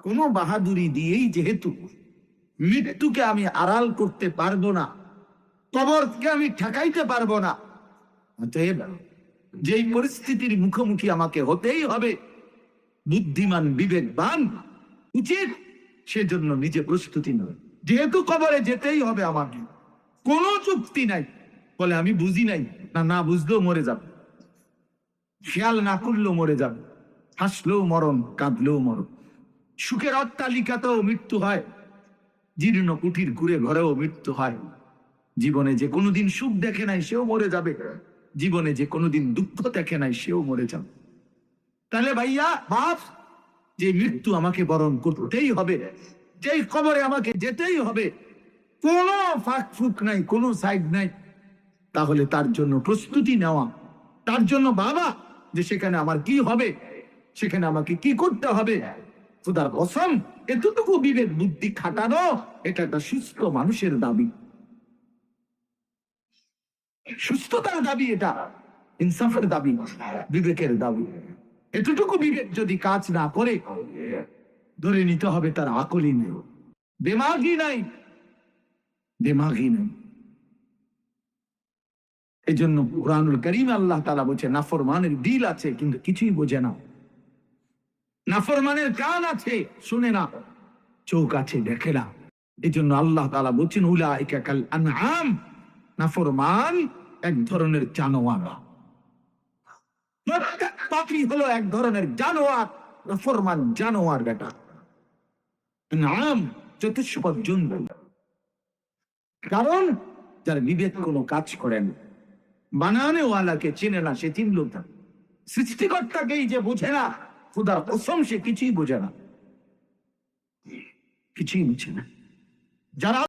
কোন বাহাদুরি দিয়েই যেহেতু মৃত্যুকে আমি আড়াল করতে পারবো না, কবরকে আমি ঠেকাইতে পারবো না, অতএব যেই পরিস্থিতির মুখোমুখি আমাকে হতেই হবে, বুদ্ধিমান বিবেকবান উচিত সেজন্য নিজে প্রস্তুতি নয়। যেহেতু কবরে যেতেই হবে আমাকে, কোনো চুক্তি নাই, বলে আমি বুঝি নাই, না বুঝলেও মরে যাবে, খেয়াল না করলেও মরে যাবে, হাসলেও মরণ, কাঁদলেও মরণ। সুখের অট্টালিকাতেও মৃত্যু হয়, জীর্ণ কুঠির ঘুরে ঘরেও মৃত্যু হয়। জীবনে যে কোনোদিন সুখ দেখে নাই সেও মরে যাবে, জীবনে যে কোনোদিন দুঃখ দেখে নাই সেও মরে যাবে। তাহলে ভাইয়া বাপ, যে মৃত্যু আমাকে বরণ করতেই হবে, যেই কবরে আমাকে যেতেই হবে, কোনো ফাঁক ফুক নাই, কোনো সাইড নাই, তাহলে তার জন্য প্রস্তুতি নেওয়া, তার জন্য বাবা যে সেখানে আমার কি হবে, সেখানে আমাকে কি করতে হবে, খোদার কসম এতটুকু বিবেক বুদ্ধি খাটানো, এটা একটা সুস্থ মানুষের দাবি, সুস্থতার দাবি, এটা ইনসাফের দাবি, বিবেকের দাবি। এতটুকু বিবেক যদি কাজ না করে, ধরে নিতে হবে তার আকলই নেই, দিমাগই নাই, দিমাগই নেই। এই জন্য কুরআনুল কারীম আল্লাহ তাআলা বলছে, নাফরমানের দিল আছে কিন্তু কিছুই বোঝে না, নাফরমানের কান আছে শুনে না, চোখ আছে দেখে না। এই জন্য আল্লাহ তাআলা বলছেন, উলাইকা কাল আনআম, নাফরমান এক ধরনের জানোয়ার। প্রত্যেক পাপী হলো এক ধরনের জানোয়ার, নাফরমান জানোয়ার বেটা। নাম চতুষ্পদ জন্তু, কারণ যার বিবেক কোনো কাজ করেন, বানানে ওয়ালাকে চেনে না, সে চিনল না, সৃষ্টিকর্তাকেই যে বোঝে না, খোদার কসম সে কিছুই বোঝে না, কিছুই বুঝে না। যারা